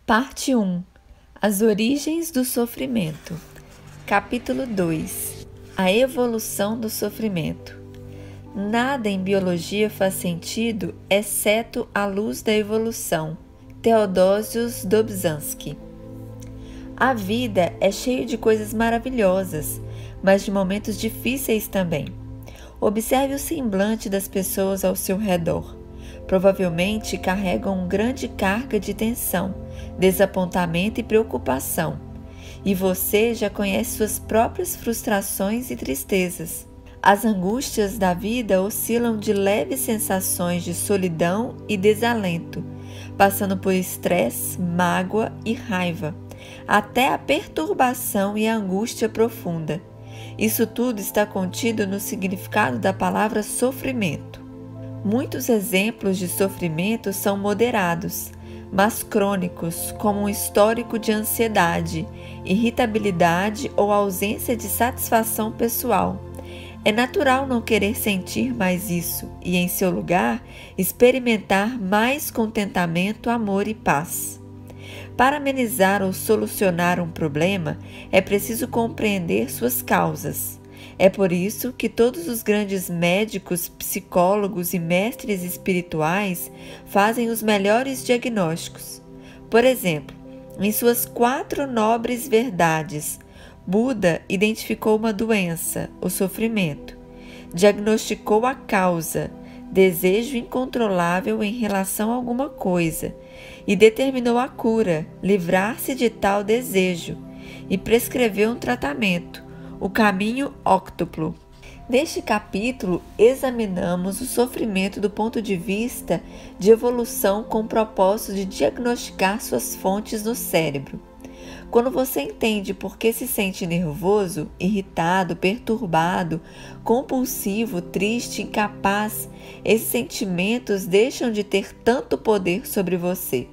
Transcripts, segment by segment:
Parte 1. As origens do sofrimento. Capítulo 2. A evolução do sofrimento. Nada em biologia faz sentido exceto à luz da evolução. Theodosius Dobzhansky. A vida é cheia de coisas maravilhosas, mas de momentos difíceis também. Observe o semblante das pessoas ao seu redor. Provavelmente carregam grande carga de tensão, desapontamento e preocupação. E você já conhece suas próprias frustrações e tristezas. As angústias da vida oscilam de leves sensações de solidão e desalento, passando por estresse, mágoa e raiva, até a perturbação e a angústia profunda. Isso tudo está contido no significado da palavra sofrimento. Muitos exemplos de sofrimento são moderados, mas crônicos, como um histórico de ansiedade, irritabilidade ou ausência de satisfação pessoal. É natural não querer sentir mais isso e, em seu lugar, experimentar mais contentamento, amor e paz. Para amenizar ou solucionar um problema, é preciso compreender suas causas. É por isso que todos os grandes médicos, psicólogos e mestres espirituais fazem os melhores diagnósticos. Por exemplo, em suas 4 nobres verdades, Buda identificou uma doença, o sofrimento. Diagnosticou a causa, desejo incontrolável em relação a alguma coisa, e determinou a cura, livrar-se de tal desejo, e prescreveu um tratamento, o caminho óctuplo. Neste capítulo, examinamos o sofrimento do ponto de vista de evolução com o propósito de diagnosticar suas fontes no cérebro. Quando você entende por que se sente nervoso, irritado, perturbado, compulsivo, triste, incapaz, esses sentimentos deixam de ter tanto poder sobre você.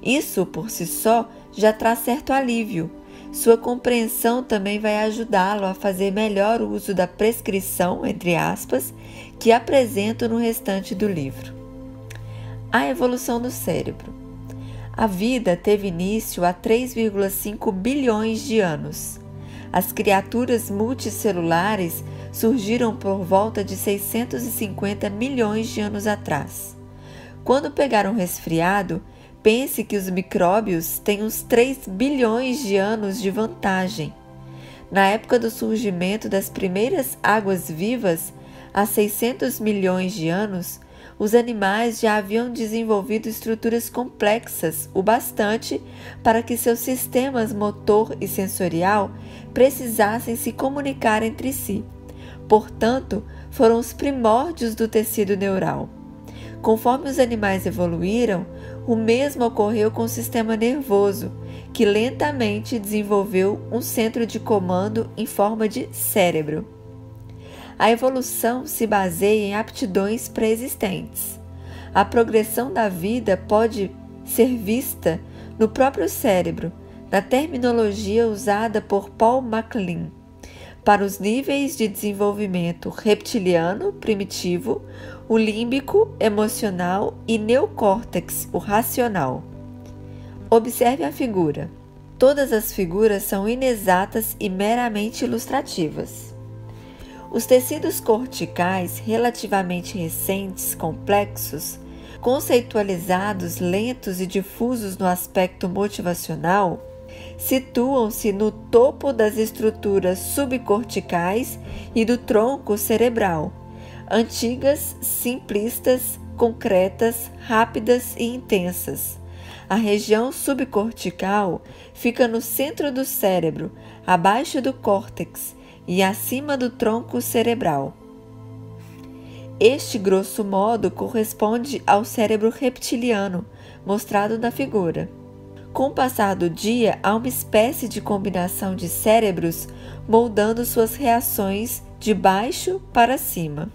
Isso, por si só, já traz certo alívio. Sua compreensão também vai ajudá-lo a fazer melhor uso da prescrição, entre aspas, que apresento no restante do livro. A evolução do cérebro. A vida teve início há 3,5 bilhões de anos. As criaturas multicelulares surgiram por volta de 650 milhões de anos atrás. Quando pegar um resfriado, pense que os micróbios têm uns 3 bilhões de anos de vantagem. Na época do surgimento das primeiras águas vivas, há 600 milhões de anos, os animais já haviam desenvolvido estruturas complexas o bastante para que seus sistemas motor e sensorial precisassem se comunicar entre si. Portanto, foram os primórdios do tecido neural. Conforme os animais evoluíram, o mesmo ocorreu com o sistema nervoso, que lentamente desenvolveu um centro de comando em forma de cérebro. A evolução se baseia em aptidões pré-existentes. A progressão da vida pode ser vista no próprio cérebro, na terminologia usada por Paul MacLean, para os níveis de desenvolvimento reptiliano, primitivo, o límbico, emocional e neocórtex, o racional. Observe a figura. Todas as figuras são inexatas e meramente ilustrativas. Os tecidos corticais, relativamente recentes, complexos, conceitualizados, lentos e difusos no aspecto motivacional, situam-se no topo das estruturas subcorticais e do tronco cerebral, antigas, simplistas, concretas, rápidas e intensas. A região subcortical fica no centro do cérebro, abaixo do córtex e acima do tronco cerebral. Este, grosso modo, corresponde ao cérebro reptiliano, mostrado na figura. Com o passar do dia, há uma espécie de combinação de cérebros moldando suas reações de baixo para cima.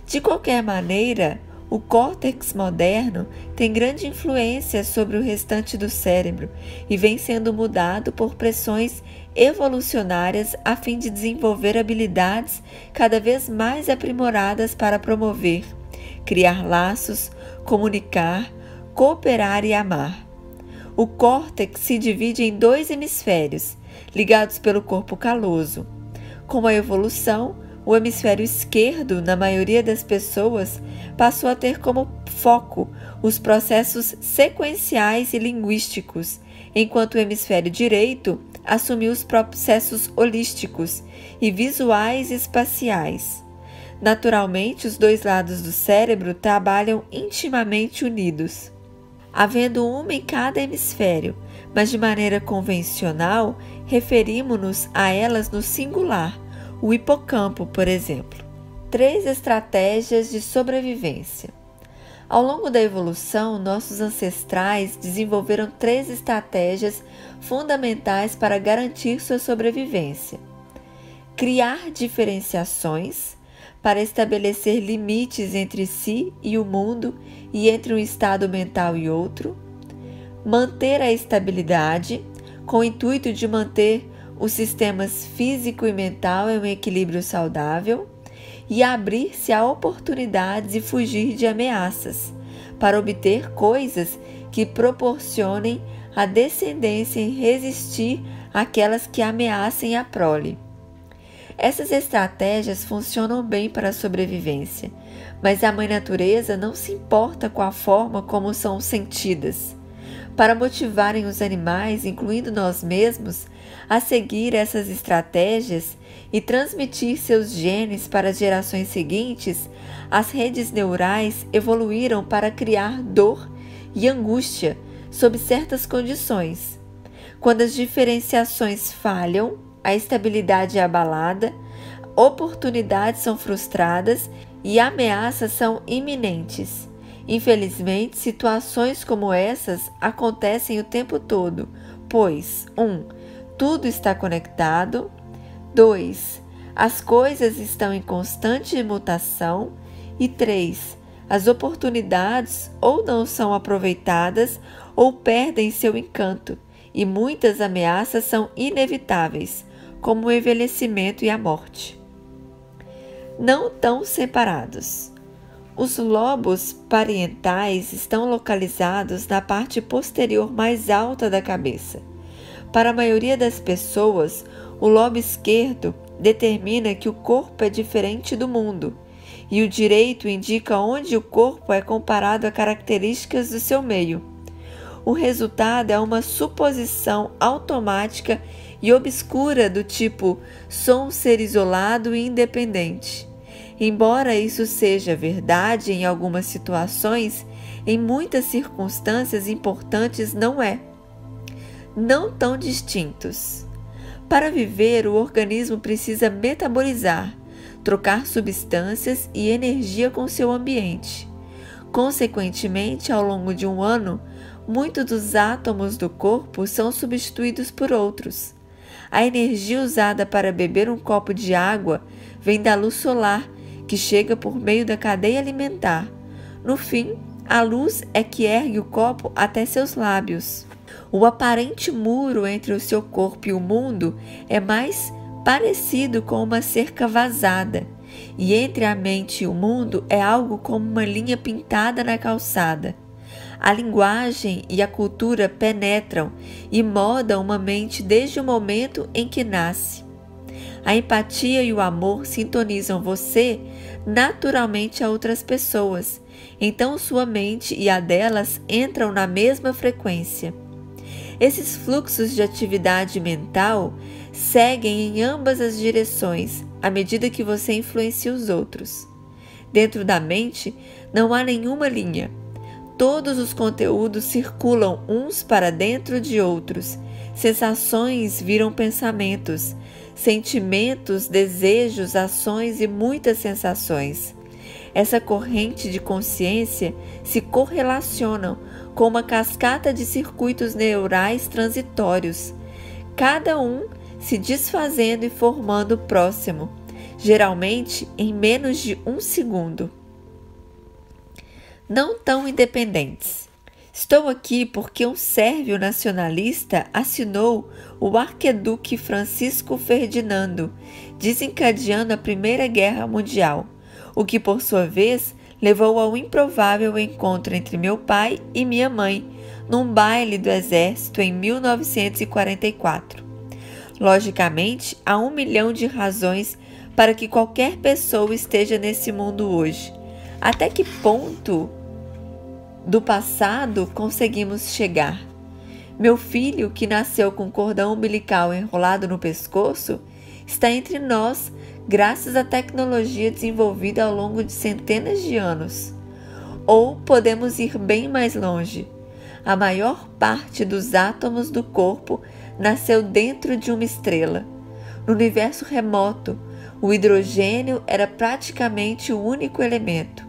De qualquer maneira, o córtex moderno tem grande influência sobre o restante do cérebro e vem sendo mudado por pressões evolucionárias a fim de desenvolver habilidades cada vez mais aprimoradas para promover, criar laços, comunicar, cooperar e amar. O córtex se divide em 2 hemisférios, ligados pelo corpo caloso. Com a evolução, o hemisfério esquerdo, na maioria das pessoas, passou a ter como foco os processos sequenciais e linguísticos, enquanto o hemisfério direito assumiu os processos holísticos e visuais e espaciais. Naturalmente, os 2 lados do cérebro trabalham intimamente unidos, havendo uma em cada hemisfério, mas de maneira convencional, referimos-nos a elas no singular, o hipocampo, por exemplo. 3 estratégias de sobrevivência. Ao longo da evolução, nossos ancestrais desenvolveram 3 estratégias fundamentais para garantir sua sobrevivência: criar diferenciações, para estabelecer limites entre si e o mundo e entre um estado mental e outro, manter a estabilidade, com o intuito de manter os sistemas físico e mental em um equilíbrio saudável, e abrir-se a oportunidades e fugir de ameaças, para obter coisas que proporcionem a descendência em resistir àquelas que ameacem a prole. Essas estratégias funcionam bem para a sobrevivência, mas a Mãe Natureza não se importa com a forma como são sentidas. Para motivarem os animais, incluindo nós mesmos, a seguir essas estratégias e transmitir seus genes para as gerações seguintes, as redes neurais evoluíram para criar dor e angústia sob certas condições. Quando as diferenciações falham, a estabilidade é abalada, oportunidades são frustradas e ameaças são iminentes. Infelizmente, situações como essas acontecem o tempo todo, pois 1. Tudo está conectado. 2. As coisas estão em constante mutação. E 3. As oportunidades ou não são aproveitadas ou perdem seu encanto, e muitas ameaças são inevitáveis, como o envelhecimento e a morte. Não tão separados. Os lobos parietais estão localizados na parte posterior mais alta da cabeça. Para a maioria das pessoas, o lobo esquerdo determina que o corpo é diferente do mundo, e o direito indica onde o corpo é comparado a características do seu meio. O resultado é uma suposição automática e obscura do tipo: sou um ser isolado e independente. Embora isso seja verdade em algumas situações, em muitas circunstâncias importantes não é. Não tão distintos. Para viver, o organismo precisa metabolizar, trocar substâncias e energia com seu ambiente. Consequentemente, ao longo de um ano, muitos dos átomos do corpo são substituídos por outros. A energia usada para beber um copo de água vem da luz solar, que chega por meio da cadeia alimentar. No fim, a luz é que ergue o copo até seus lábios. O aparente muro entre o seu corpo e o mundo é mais parecido com uma cerca vazada, e entre a mente e o mundo é algo como uma linha pintada na calçada. A linguagem e a cultura penetram e modam uma mente desde o momento em que nasce. A empatia e o amor sintonizam você naturalmente a outras pessoas, então sua mente e a delas entram na mesma frequência. Esses fluxos de atividade mental seguem em ambas as direções à medida que você influencia os outros. Dentro da mente não há nenhuma linha. Todos os conteúdos circulam uns para dentro de outros. Sensações viram pensamentos, sentimentos, desejos, ações e muitas sensações. Essa corrente de consciência se correlacionam com uma cascata de circuitos neurais transitórios, cada um se desfazendo e formando o próximo, geralmente em menos de 1 segundo. Não tão independentes. Estou aqui porque um sérvio nacionalista assinou o arquiduque Francisco Ferdinando, desencadeando a Primeira Guerra Mundial, o que por sua vez levou ao improvável encontro entre meu pai e minha mãe, num baile do exército em 1944. Logicamente, há 1 milhão de razões para que qualquer pessoa esteja nesse mundo hoje. Até que ponto do passado conseguimos chegar? Meu filho, que nasceu com cordão umbilical enrolado no pescoço, está entre nós graças à tecnologia desenvolvida ao longo de centenas de anos. Ou podemos ir bem mais longe. A maior parte dos átomos do corpo nasceu dentro de uma estrela. No universo remoto, o hidrogênio era praticamente o único elemento.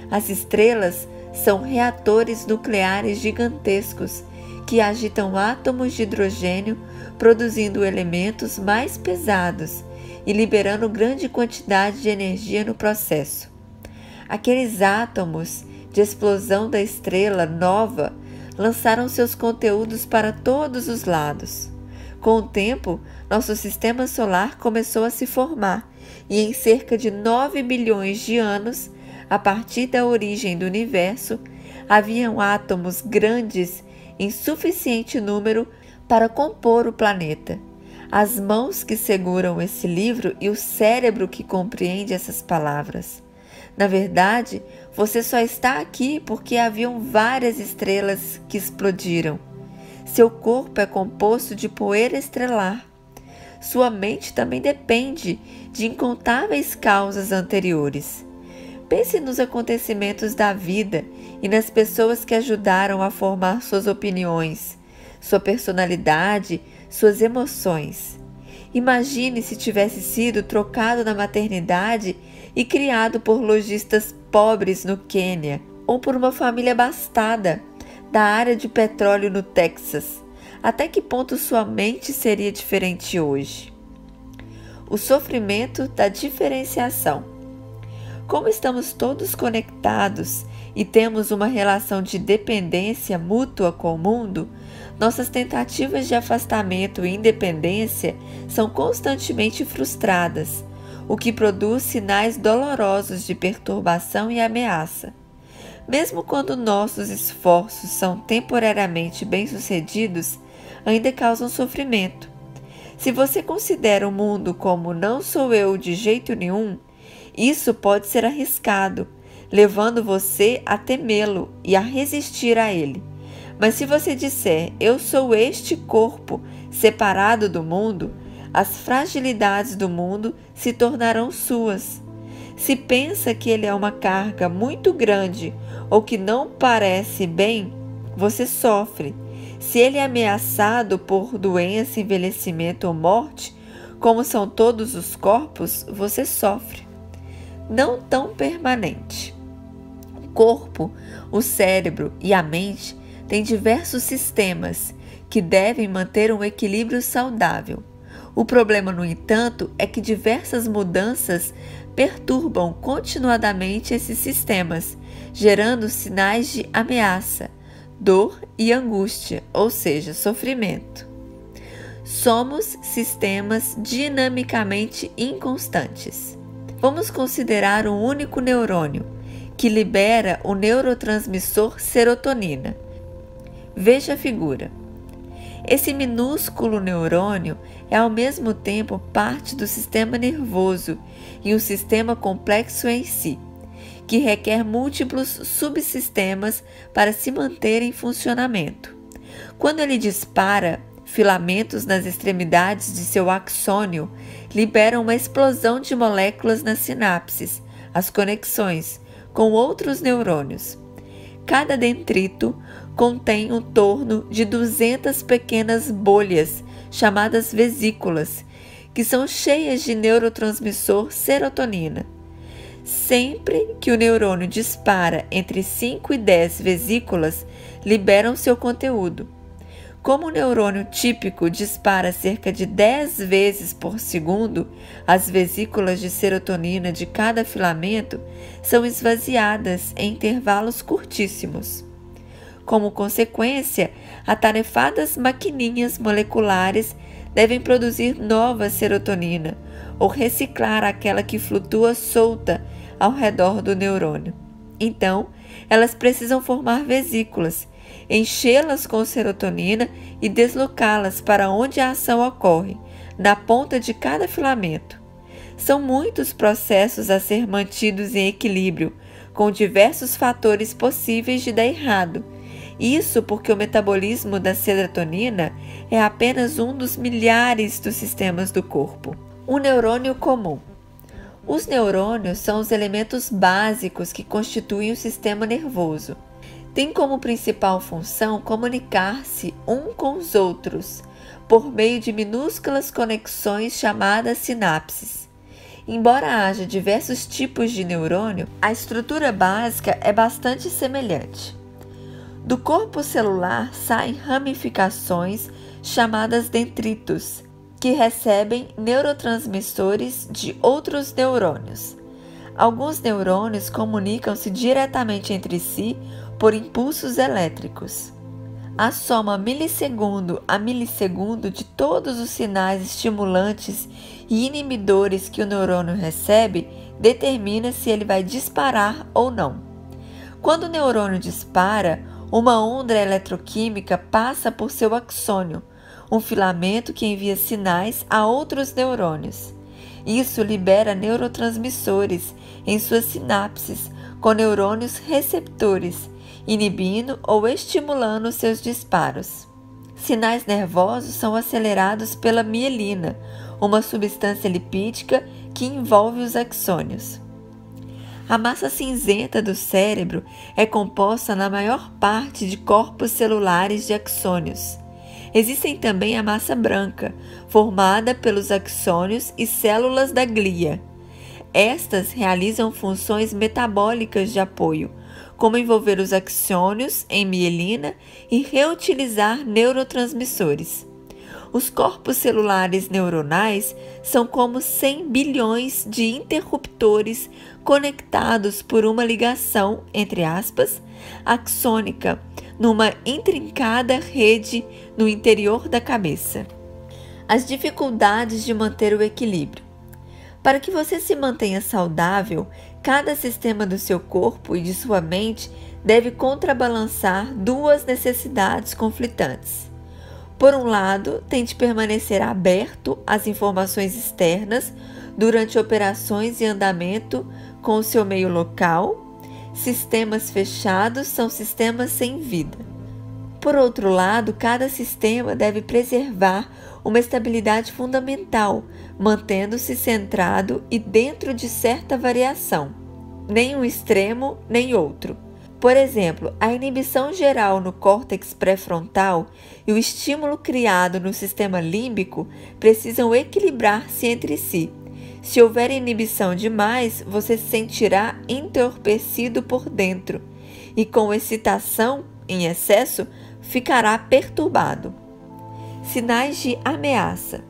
As estrelas são reatores nucleares gigantescos que agitam átomos de hidrogênio, produzindo elementos mais pesados e liberando grande quantidade de energia no processo. Aqueles átomos de explosão da estrela nova lançaram seus conteúdos para todos os lados. Com o tempo, nosso sistema solar começou a se formar e em cerca de 9 bilhões de anos, a partir da origem do universo, haviam átomos grandes em suficiente número para compor o planeta. As mãos que seguram esse livro e o cérebro que compreende essas palavras. Na verdade, você só está aqui porque haviam várias estrelas que explodiram. Seu corpo é composto de poeira estrelar. Sua mente também depende de incontáveis causas anteriores. Pense nos acontecimentos da vida e nas pessoas que ajudaram a formar suas opiniões, sua personalidade, suas emoções. Imagine se tivesse sido trocado na maternidade e criado por lojistas pobres no Quênia, ou por uma família abastada da área de petróleo no Texas. Até que ponto sua mente seria diferente hoje? O sofrimento da diferenciação. Como estamos todos conectados e temos uma relação de dependência mútua com o mundo, nossas tentativas de afastamento e independência são constantemente frustradas, o que produz sinais dolorosos de perturbação e ameaça. Mesmo quando nossos esforços são temporariamente bem-sucedidos, ainda causam sofrimento. Se você considera o mundo como não sou eu de jeito nenhum, isso pode ser arriscado, levando você a temê-lo e a resistir a ele. Mas se você disser, eu sou este corpo separado do mundo, as fragilidades do mundo se tornarão suas. Se pensa que ele é uma carga muito grande ou que não parece bem, você sofre. Se ele é ameaçado por doença, envelhecimento ou morte, como são todos os corpos, você sofre. Não tão permanente. O corpo, o cérebro e a mente têm diversos sistemas que devem manter um equilíbrio saudável. O problema, no entanto, é que diversas mudanças perturbam continuadamente esses sistemas, gerando sinais de ameaça, dor e angústia, ou seja, sofrimento. Somos sistemas dinamicamente inconstantes. Vamos considerar um único neurônio, que libera o neurotransmissor serotonina. Veja a figura. Esse minúsculo neurônio é ao mesmo tempo parte do sistema nervoso e um sistema complexo em si, que requer múltiplos subsistemas para se manter em funcionamento. Quando ele dispara, filamentos nas extremidades de seu axônio liberam uma explosão de moléculas nas sinapses, as conexões, com outros neurônios. Cada dendrito contém em torno de 200 pequenas bolhas, chamadas vesículas, que são cheias de neurotransmissor serotonina. Sempre que o neurônio dispara entre 5 e 10 vesículas, liberam seu conteúdo. Como o neurônio típico dispara cerca de 10 vezes por segundo, as vesículas de serotonina de cada filamento são esvaziadas em intervalos curtíssimos. Como consequência, atarefadas maquininhas moleculares devem produzir nova serotonina ou reciclar aquela que flutua solta ao redor do neurônio. Então, elas precisam formar vesículas, enchê-las com serotonina e deslocá-las para onde a ação ocorre, na ponta de cada filamento. São muitos processos a ser mantidos em equilíbrio, com diversos fatores possíveis de dar errado. Isso porque o metabolismo da serotonina é apenas um dos milhares dos sistemas do corpo. Um neurônio comum. Os neurônios são os elementos básicos que constituem o sistema nervoso. Tem como principal função comunicar-se um com os outros, por meio de minúsculas conexões chamadas sinapses. Embora haja diversos tipos de neurônio, a estrutura básica é bastante semelhante. Do corpo celular saem ramificações chamadas dendritos, que recebem neurotransmissores de outros neurônios. Alguns neurônios comunicam-se diretamente entre si por impulsos elétricos. A soma milissegundo a milissegundo de todos os sinais estimulantes e inibidores que o neurônio recebe determina se ele vai disparar ou não. Quando o neurônio dispara, uma onda eletroquímica passa por seu axônio, um filamento que envia sinais a outros neurônios. Isso libera neurotransmissores em suas sinapses, com neurônios receptores, inibindo ou estimulando seus disparos. Sinais nervosos são acelerados pela mielina, uma substância lipídica que envolve os axônios. A massa cinzenta do cérebro é composta na maior parte de corpos celulares de axônios. Existem também a massa branca, formada pelos axônios e células da glia. Estas realizam funções metabólicas de apoio, como envolver os axônios em mielina e reutilizar neurotransmissores. Os corpos celulares neuronais são como 100 bilhões de interruptores conectados por uma ligação, entre aspas, axônica, numa intrincada rede no interior da cabeça. As dificuldades de manter o equilíbrio. Para que você se mantenha saudável, cada sistema do seu corpo e de sua mente deve contrabalançar duas necessidades conflitantes. Por um lado, tente permanecer aberto às informações externas durante operações e andamento com o seu meio local. Sistemas fechados são sistemas sem vida. Por outro lado, cada sistema deve preservar uma estabilidade fundamental, mantendo-se centrado e dentro de certa variação, nem um extremo nem outro. Por exemplo, a inibição geral no córtex pré-frontal e o estímulo criado no sistema límbico precisam equilibrar-se entre si. Se houver inibição demais, você se sentirá entorpecido por dentro e, com excitação em excesso, ficará perturbado. Sinais de ameaça.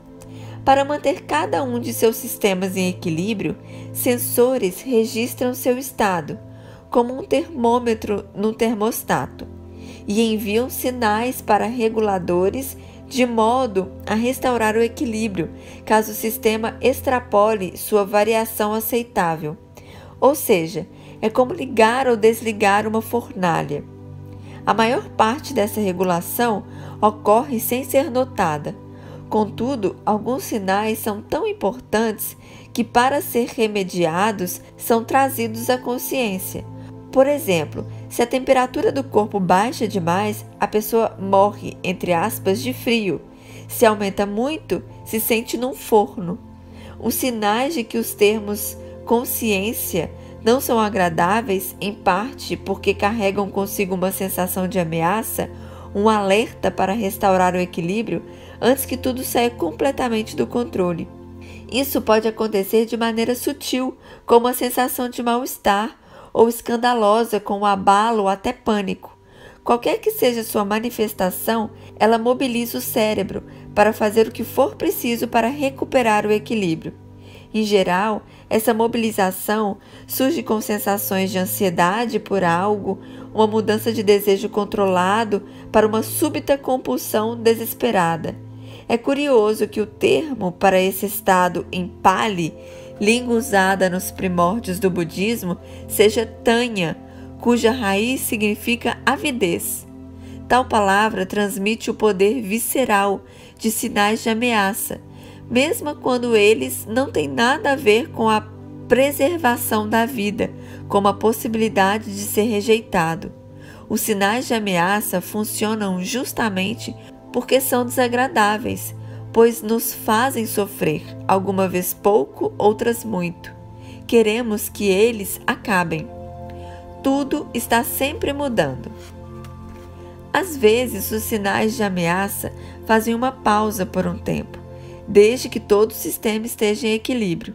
Para manter cada um de seus sistemas em equilíbrio, sensores registram seu estado, como um termômetro no termostato, e enviam sinais para reguladores de modo a restaurar o equilíbrio, caso o sistema extrapole sua variação aceitável. Ou seja, é como ligar ou desligar uma fornalha. A maior parte dessa regulação ocorre sem ser notada. Contudo, alguns sinais são tão importantes que, para ser remediados, são trazidos à consciência. Por exemplo, se a temperatura do corpo baixa demais, a pessoa morre, entre aspas, de frio. Se aumenta muito, se sente num forno. Os sinais de que os termos consciência não são agradáveis, em parte porque carregam consigo uma sensação de ameaça, um alerta para restaurar o equilíbrio antes que tudo saia completamente do controle. Isso pode acontecer de maneira sutil, como a sensação de mal-estar, ou escandalosa com o abalo ou até pânico. Qualquer que seja sua manifestação, ela mobiliza o cérebro para fazer o que for preciso para recuperar o equilíbrio. Em geral, essa mobilização surge com sensações de ansiedade por algo, uma mudança de desejo controlado para uma súbita compulsão desesperada. É curioso que o termo para esse estado em Pali, língua usada nos primórdios do budismo, seja Tanya, cuja raiz significa avidez. Tal palavra transmite o poder visceral de sinais de ameaça, mesmo quando eles não têm nada a ver com a preservação da vida, como a possibilidade de ser rejeitado. Os sinais de ameaça funcionam justamente porque são desagradáveis, pois nos fazem sofrer, alguma vez pouco, outras muito. Queremos que eles acabem. Tudo está sempre mudando. Às vezes, os sinais de ameaça fazem uma pausa por um tempo, desde que todo o sistema esteja em equilíbrio.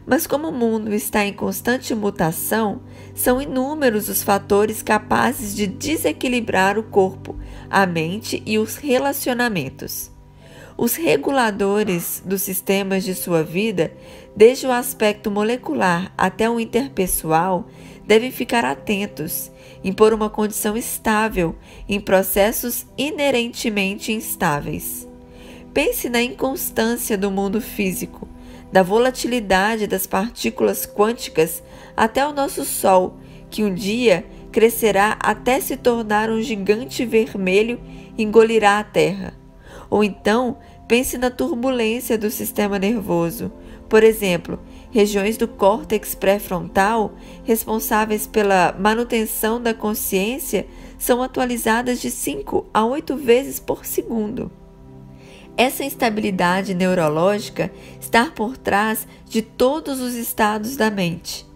Mas como o mundo está em constante mutação, são inúmeros os fatores capazes de desequilibrar o corpo, a mente e os relacionamentos. Os reguladores dos sistemas de sua vida, desde o aspecto molecular até o interpessoal, devem ficar atentos, impor uma condição estável em processos inerentemente instáveis. Pense na inconstância do mundo físico, da volatilidade das partículas quânticas até o nosso Sol, que um dia crescerá até se tornar um gigante vermelho e engolirá a Terra. Ou então, pense na turbulência do sistema nervoso. Por exemplo, regiões do córtex pré-frontal, responsáveis pela manutenção da consciência, são atualizadas de 5 a 8 vezes por segundo. Essa instabilidade neurológica está por trás de todos os estados da mente.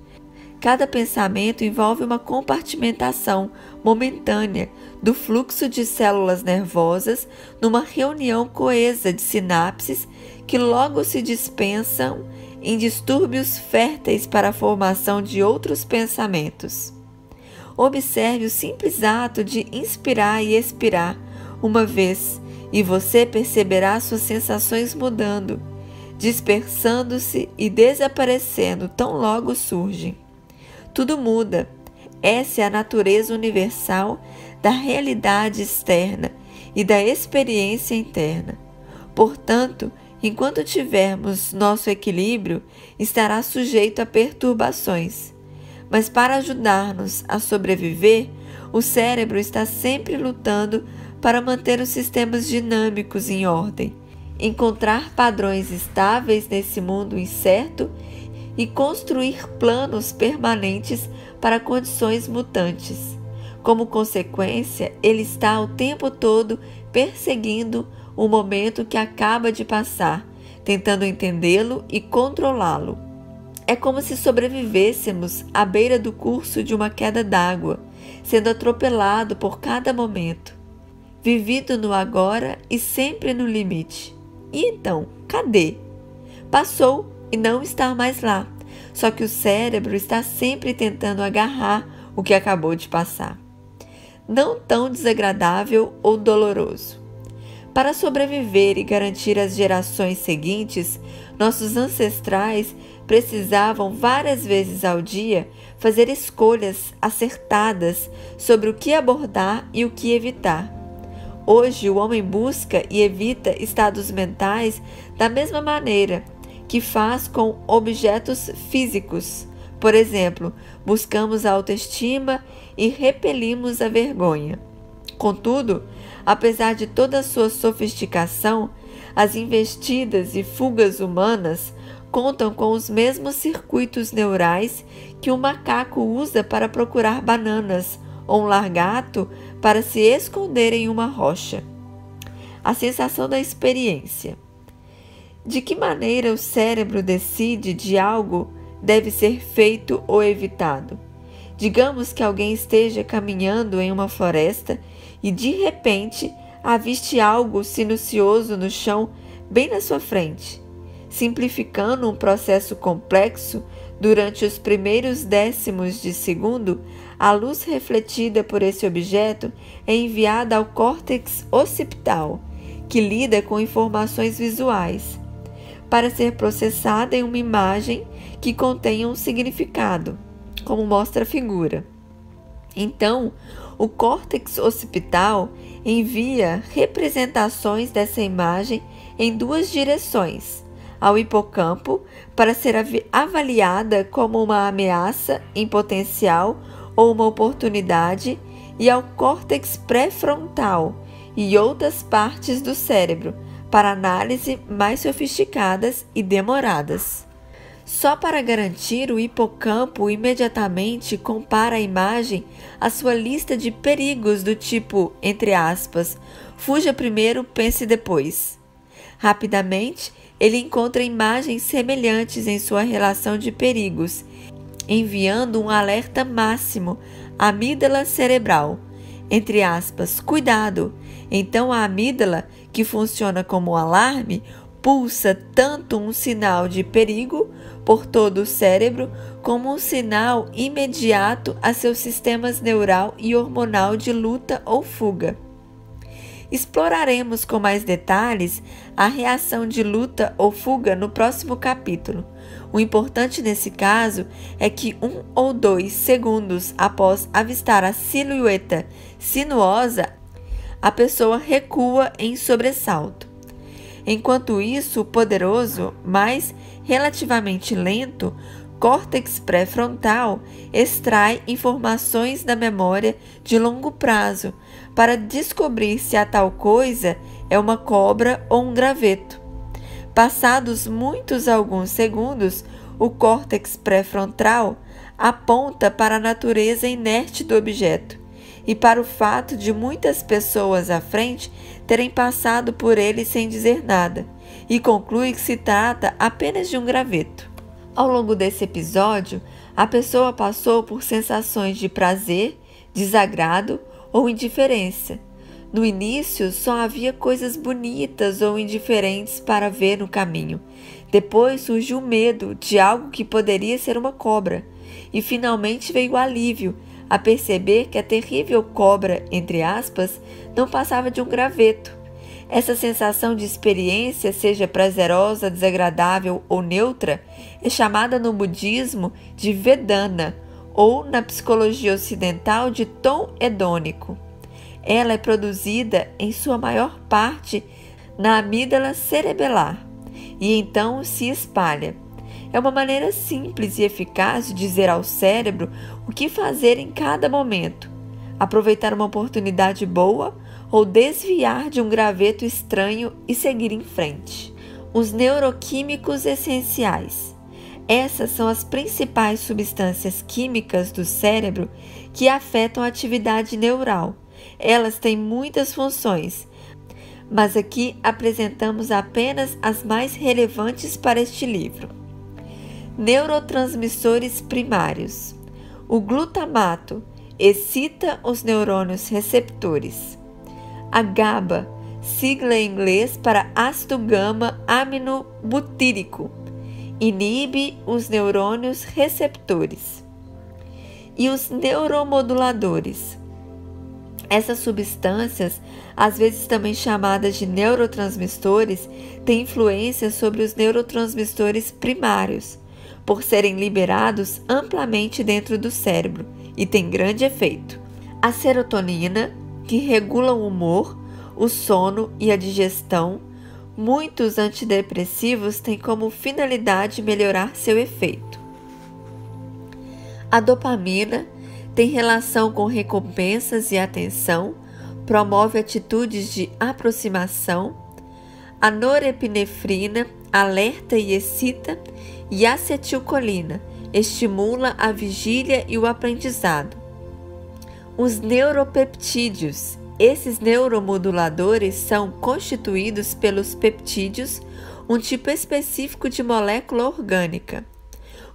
Cada pensamento envolve uma compartimentação momentânea do fluxo de células nervosas numa reunião coesa de sinapses que logo se dispensam em distúrbios férteis para a formação de outros pensamentos. Observe o simples ato de inspirar e expirar uma vez e você perceberá suas sensações mudando, dispersando-se e desaparecendo tão logo surgem. Tudo muda. Essa é a natureza universal da realidade externa e da experiência interna. Portanto, enquanto tivermos nosso equilíbrio, estará sujeito a perturbações. Mas para ajudar-nos a sobreviver, o cérebro está sempre lutando para manter os sistemas dinâmicos em ordem, encontrar padrões estáveis nesse mundo incerto e construir planos permanentes para condições mutantes. Como consequência, ele está o tempo todo perseguindo o momento que acaba de passar, tentando entendê-lo e controlá-lo. É como se sobrevivêssemos à beira do curso de uma queda d'água, sendo atropelado por cada momento, vivido no agora e sempre no limite. E então, cadê? Passou e não está mais lá, só que o cérebro está sempre tentando agarrar o que acabou de passar. Não tão desagradável ou doloroso. Para sobreviver e garantir as gerações seguintes, nossos ancestrais precisavam várias vezes ao dia fazer escolhas acertadas sobre o que abordar e o que evitar. Hoje, o homem busca e evita estados mentais da mesma maneira que faz com objetos físicos. Por exemplo, buscamos a autoestima e repelimos a vergonha. Contudo, apesar de toda a sua sofisticação, as investidas e fugas humanas contam com os mesmos circuitos neurais que um macaco usa para procurar bananas ou um lagarto para se esconder em uma rocha. A sensação da experiência. De que maneira o cérebro decide de algo deve ser feito ou evitado? Digamos que alguém esteja caminhando em uma floresta e de repente aviste algo sinuoso no chão bem na sua frente. Simplificando um processo complexo, durante os primeiros décimos de segundo, a luz refletida por esse objeto é enviada ao córtex occipital, que lida com informações visuais, para ser processada em uma imagem que contenha um significado, como mostra a figura. Então, o córtex occipital envia representações dessa imagem em duas direções: ao hipocampo, para ser avaliada como uma ameaça em potencial ou uma oportunidade, e ao córtex pré-frontal e outras partes do cérebro para análise mais sofisticadas e demoradas. Só para garantir, o hipocampo imediatamente compara a imagem à sua lista de perigos do tipo, entre aspas, fuja primeiro, pense depois. Rapidamente, ele encontra imagens semelhantes em sua relação de perigos, enviando um alerta máximo à amígdala cerebral, entre aspas, cuidado. Então a amígdala, que funciona como um alarme, pulsa tanto um sinal de perigo por todo o cérebro, como um sinal imediato a seus sistemas neural e hormonal de luta ou fuga. Exploraremos com mais detalhes a reação de luta ou fuga no próximo capítulo. O importante nesse caso é que 1 ou 2 segundos após avistar a silhueta sinuosa, a pessoa recua em sobressalto. Enquanto isso, o poderoso, mas relativamente lento, córtex pré-frontal extrai informações da memória de longo prazo para descobrir se a tal coisa é uma cobra ou um graveto. Passados alguns segundos, o córtex pré-frontal aponta para a natureza inerte do objeto e para o fato de muitas pessoas à frente terem passado por ele sem dizer nada, e conclui que se trata apenas de um graveto. Ao longo desse episódio, a pessoa passou por sensações de prazer, desagrado ou indiferença. No início, só havia coisas bonitas ou indiferentes para ver no caminho. Depois surgiu o medo de algo que poderia ser uma cobra. E finalmente veio o alívio a perceber que a terrível cobra, entre aspas, não passava de um graveto. Essa sensação de experiência, seja prazerosa, desagradável ou neutra, é chamada no budismo de Vedana, ou na psicologia ocidental de tom hedônico. Ela é produzida, em sua maior parte, na amígdala cerebelar, e então se espalha. É uma maneira simples e eficaz de dizer ao cérebro o que fazer em cada momento, aproveitar uma oportunidade boa ou desviar de um graveto estranho e seguir em frente. Os neuroquímicos essenciais. Essas são as principais substâncias químicas do cérebro que afetam a atividade neural. Elas têm muitas funções, mas aqui apresentamos apenas as mais relevantes para este livro. Neurotransmissores primários. O glutamato excita os neurônios receptores. A GABA, sigla em inglês para ácido gama-aminobutírico, inibe os neurônios receptores. E os neuromoduladores. Essas substâncias, às vezes também chamadas de neurotransmissores, têm influência sobre os neurotransmissores primários, por serem liberados amplamente dentro do cérebro e têm grande efeito. A serotonina, que regula o humor, o sono e a digestão. Muitos antidepressivos têm como finalidade melhorar seu efeito. A dopamina tem relação com recompensas e atenção, promove atitudes de aproximação. A norepinefrina alerta e excita, e a acetilcolina estimula a vigília e o aprendizado. Os neuropeptídeos. Esses neuromoduladores são constituídos pelos peptídeos, um tipo específico de molécula orgânica.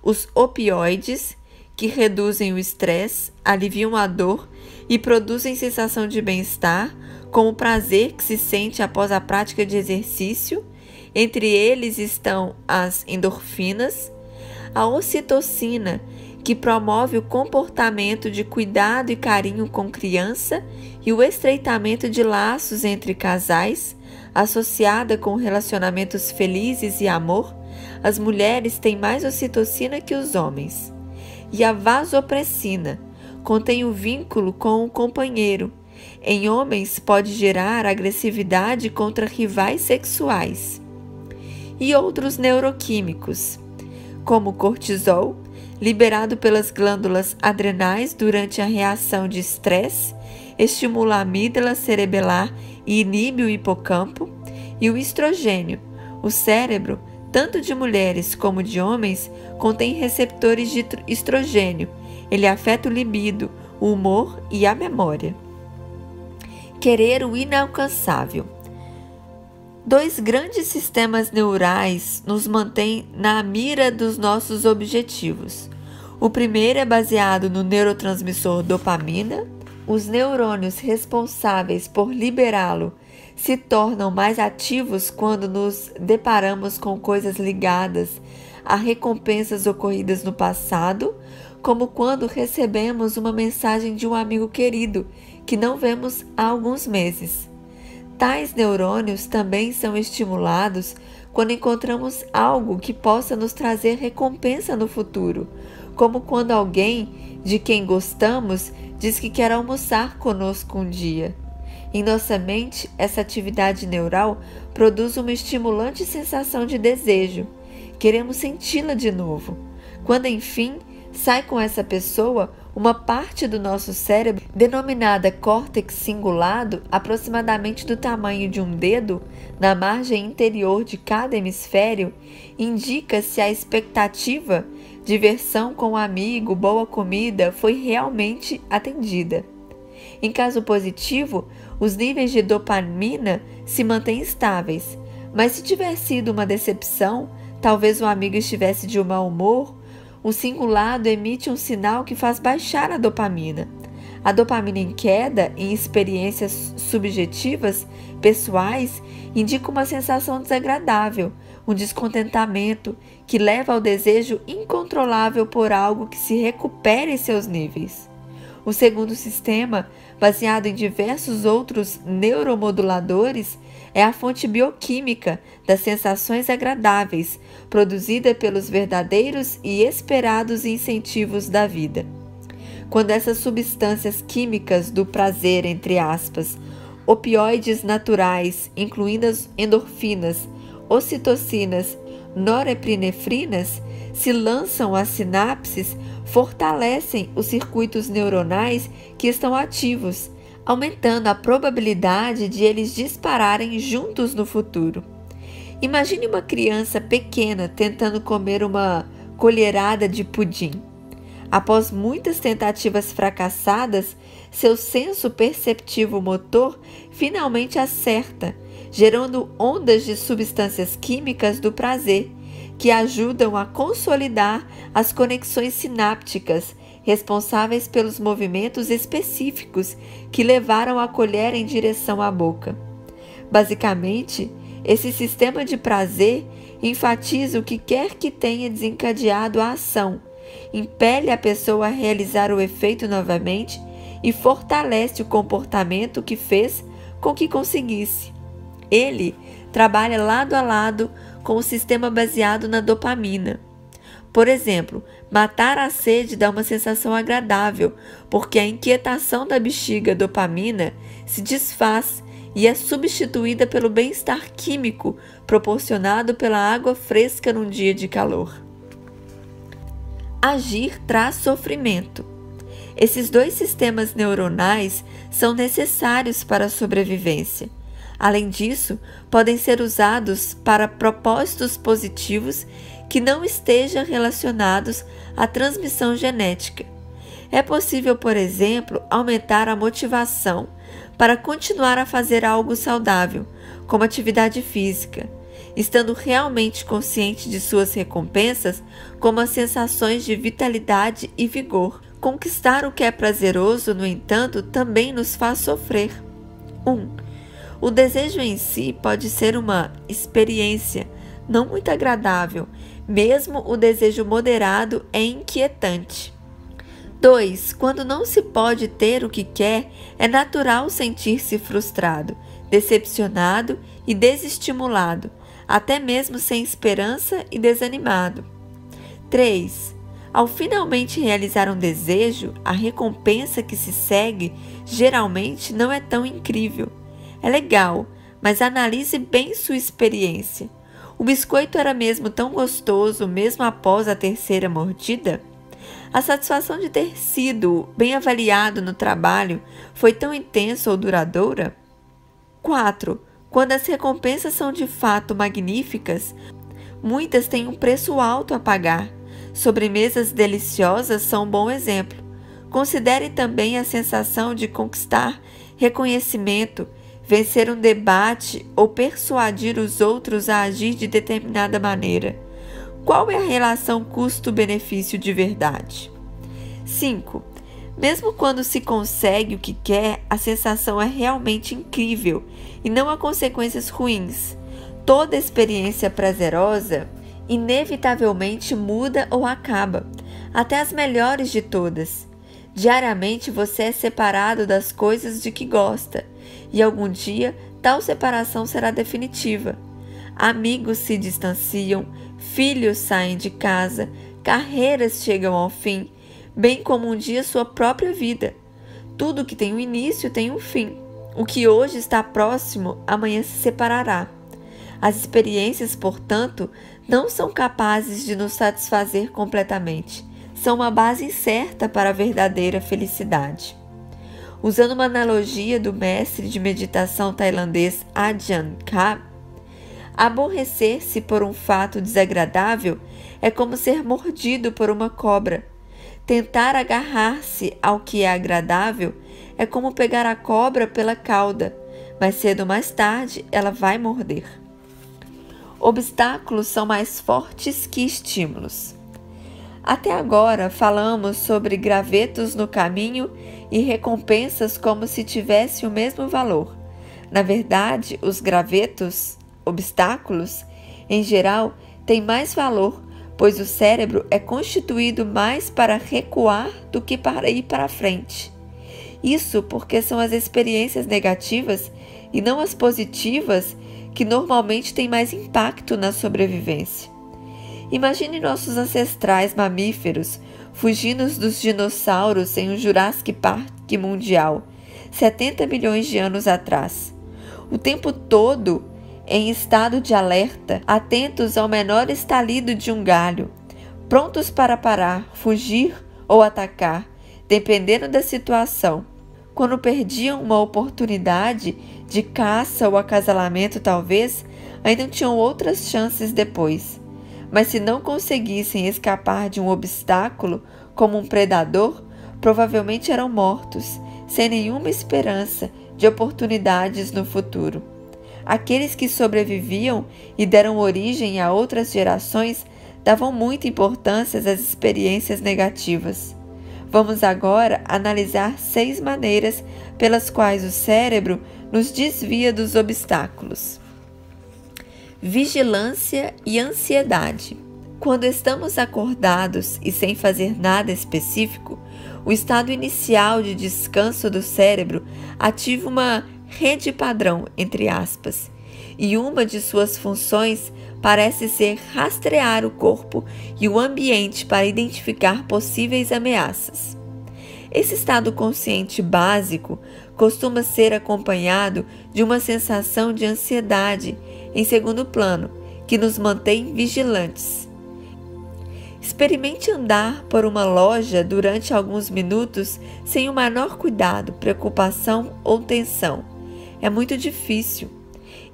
Os opioides, que reduzem o estresse, aliviam a dor e produzem sensação de bem-estar, como o prazer que se sente após a prática de exercício. Entre eles estão as endorfinas, a ocitocina, que promove o comportamento de cuidado e carinho com criança e o estreitamento de laços entre casais, associada com relacionamentos felizes e amor. As mulheres têm mais ocitocina que os homens. E a vasopressina contém o vínculo com o companheiro. Em homens pode gerar agressividade contra rivais sexuais. E outros neuroquímicos, como o cortisol, liberado pelas glândulas adrenais durante a reação de estresse, estimula a amígdala cerebelar e inibe o hipocampo, e o estrogênio. O cérebro, tanto de mulheres como de homens, contém receptores de estrogênio. Ele afeta o libido, o humor e a memória. Querer o inalcançável. 2 grandes sistemas neurais nos mantêm na mira dos nossos objetivos. O primeiro é baseado no neurotransmissor dopamina. Os neurônios responsáveis por liberá-lo se tornam mais ativos quando nos deparamos com coisas ligadas a recompensas ocorridas no passado, como quando recebemos uma mensagem de um amigo querido que não vemos há alguns meses. Tais neurônios também são estimulados quando encontramos algo que possa nos trazer recompensa no futuro, como quando alguém de quem gostamos diz que quer almoçar conosco um dia. Em nossa mente, essa atividade neural produz uma estimulante sensação de desejo. Queremos senti-la de novo. Quando, enfim, sai com essa pessoa, uma parte do nosso cérebro, denominada córtex cingulado, aproximadamente do tamanho de um dedo, na margem interior de cada hemisfério, indica se a expectativa, diversão com um amigo, boa comida, foi realmente atendida. Em caso positivo, os níveis de dopamina se mantêm estáveis, mas se tiver sido uma decepção, talvez o amigo estivesse de mau humor, o cingulado emite um sinal que faz baixar a dopamina. A dopamina em queda, em experiências subjetivas, pessoais, indica uma sensação desagradável, um descontentamento que leva ao desejo incontrolável por algo que se recupere seus níveis. O segundo sistema, baseado em diversos outros neuromoduladores, é a fonte bioquímica das sensações agradáveis, produzida pelos verdadeiros e esperados incentivos da vida. Quando essas substâncias químicas do prazer, entre aspas, opioides naturais, incluindo as endorfinas, ocitocinas, norepinefrinas, se lançam às sinapses, fortalecem os circuitos neuronais que estão ativos, aumentando a probabilidade de eles dispararem juntos no futuro. Imagine uma criança pequena tentando comer uma colherada de pudim. Após muitas tentativas fracassadas, seu senso perceptivo motor finalmente acerta, gerando ondas de substâncias químicas do prazer, que ajudam a consolidar as conexões sinápticas responsáveis pelos movimentos específicos que levaram a colher em direção à boca. Basicamente, esse sistema de prazer enfatiza o que quer que tenha desencadeado a ação, impele a pessoa a realizar o efeito novamente e fortalece o comportamento que fez com que conseguisse. Ele trabalha lado a lado com o sistema baseado na dopamina. Por exemplo, matar a sede dá uma sensação agradável, porque a inquietação da bexiga dopamina se desfaz e é substituída pelo bem-estar químico proporcionado pela água fresca num dia de calor. Agir traz sofrimento. Esses 2 sistemas neuronais são necessários para a sobrevivência. Além disso, podem ser usados para propósitos positivos que não estejam relacionados à transmissão genética. É possível, por exemplo, aumentar a motivação para continuar a fazer algo saudável, como atividade física, estando realmente consciente de suas recompensas, como as sensações de vitalidade e vigor. Conquistar o que é prazeroso, no entanto, também nos faz sofrer. 1. O desejo em si pode ser uma experiência não muito agradável, mesmo o desejo moderado é inquietante. 2. Quando não se pode ter o que quer, é natural sentir-se frustrado, decepcionado e desestimulado, até mesmo sem esperança e desanimado. 3. Ao finalmente realizar um desejo, a recompensa que se segue geralmente não é tão incrível. É legal, mas analise bem sua experiência. O biscoito era mesmo tão gostoso mesmo após a terceira mordida? A satisfação de ter sido bem avaliado no trabalho foi tão intensa ou duradoura? 4. Quando as recompensas são de fato magníficas, muitas têm um preço alto a pagar. Sobremesas deliciosas são um bom exemplo. Considere também a sensação de conquistar reconhecimento, vencer um debate ou persuadir os outros a agir de determinada maneira. Qual é a relação custo-benefício de verdade? 5. Mesmo quando se consegue o que quer, a sensação é realmente incrível e não há consequências ruins. Toda experiência prazerosa inevitavelmente muda ou acaba, até as melhores de todas. Diariamente você é separado das coisas de que gosta, e algum dia tal separação será definitiva. Amigos se distanciam, filhos saem de casa, carreiras chegam ao fim, bem como um dia sua própria vida. Tudo que tem um início tem um fim. O que hoje está próximo, amanhã se separará. As experiências, portanto, não são capazes de nos satisfazer completamente. São uma base certa para a verdadeira felicidade. Usando uma analogia do mestre de meditação tailandês Ajahn Chah, aborrecer-se por um fato desagradável é como ser mordido por uma cobra. Tentar agarrar-se ao que é agradável é como pegar a cobra pela cauda, mas cedo ou mais tarde ela vai morder. Obstáculos são mais fortes que estímulos. Até agora falamos sobre gravetos no caminho e recompensas como se tivessem o mesmo valor. Na verdade, os gravetos, obstáculos, em geral, têm mais valor, pois o cérebro é constituído mais para recuar do que para ir para frente. Isso porque são as experiências negativas e não as positivas que normalmente têm mais impacto na sobrevivência. Imagine nossos ancestrais mamíferos fugindo dos dinossauros em um Jurassic Park mundial, 70 milhões de anos atrás. O tempo todo em estado de alerta, atentos ao menor estalido de um galho, prontos para parar, fugir ou atacar, dependendo da situação. Quando perdiam uma oportunidade de caça ou acasalamento, talvez, ainda tinham outras chances depois. Mas se não conseguissem escapar de um obstáculo, como um predador, provavelmente eram mortos, sem nenhuma esperança de oportunidades no futuro. Aqueles que sobreviviam e deram origem a outras gerações davam muita importância às experiências negativas. Vamos agora analisar 6 maneiras pelas quais o cérebro nos desvia dos obstáculos. Vigilância e ansiedade. Quando estamos acordados e sem fazer nada específico, o estado inicial de descanso do cérebro ativa uma rede padrão, entre aspas, e uma de suas funções parece ser rastrear o corpo e o ambiente para identificar possíveis ameaças. Esse estado consciente básico costuma ser acompanhado de uma sensação de ansiedade em segundo plano, que nos mantém vigilantes. Experimente andar por uma loja durante alguns minutos sem o menor cuidado, preocupação ou tensão. É muito difícil.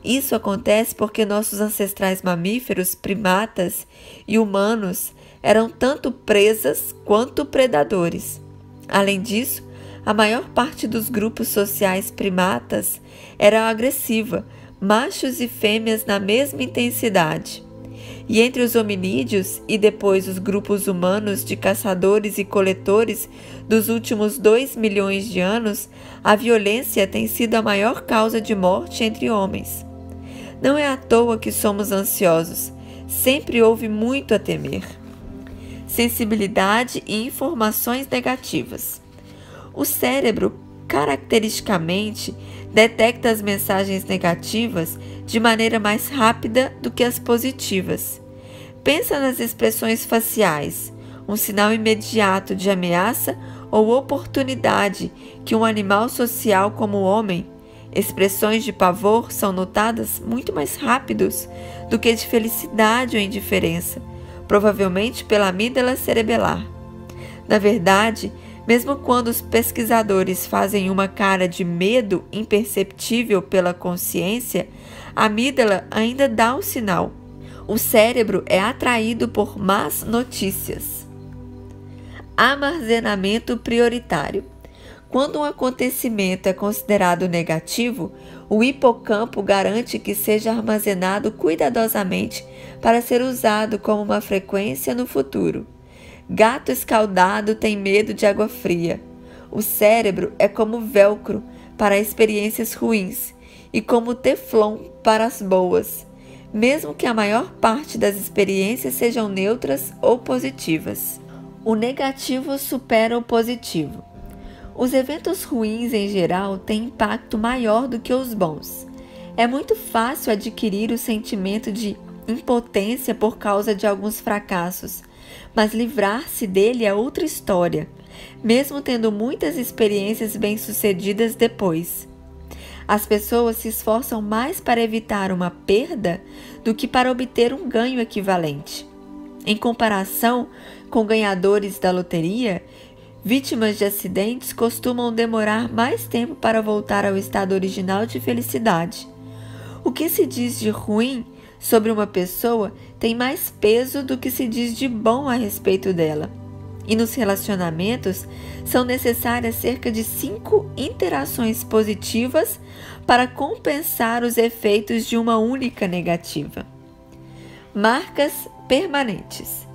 Isso acontece porque nossos ancestrais mamíferos, primatas e humanos eram tanto presas quanto predadores. Além disso, a maior parte dos grupos sociais primatas era agressiva, machos e fêmeas na mesma intensidade. E entre os hominídeos e depois os grupos humanos de caçadores e coletores dos últimos 2 milhões de anos, a violência tem sido a maior causa de morte entre homens. Não é à toa que somos ansiosos. Sempre houve muito a temer. Sensibilidade e informações negativas. O cérebro, caracteristicamente, detecta as mensagens negativas de maneira mais rápida do que as positivas. Pensa nas expressões faciais, um sinal imediato de ameaça ou oportunidade que um animal social como o homem. Expressões de pavor são notadas muito mais rápidos do que de felicidade ou indiferença, provavelmente pela amígdala cerebelar. Na verdade, mesmo quando os pesquisadores fazem uma cara de medo imperceptível pela consciência, a amígdala ainda dá um sinal. O cérebro é atraído por más notícias. Armazenamento prioritário. Quando um acontecimento é considerado negativo, o hipocampo garante que seja armazenado cuidadosamente para ser usado como uma frequência no futuro. Gato escaldado tem medo de água fria. O cérebro é como velcro para experiências ruins e como teflon para as boas, mesmo que a maior parte das experiências sejam neutras ou positivas. O negativo supera o positivo. Os eventos ruins em geral têm impacto maior do que os bons. É muito fácil adquirir o sentimento de impotência por causa de alguns fracassos, mas livrar-se dele é outra história, mesmo tendo muitas experiências bem-sucedidas depois. As pessoas se esforçam mais para evitar uma perda do que para obter um ganho equivalente. Em comparação com ganhadores da loteria, vítimas de acidentes costumam demorar mais tempo para voltar ao estado original de felicidade. O que se diz de ruim sobre uma pessoa tem mais peso do que se diz de bom a respeito dela. E nos relacionamentos, são necessárias cerca de 5 interações positivas para compensar os efeitos de uma única negativa. Marcas permanentes.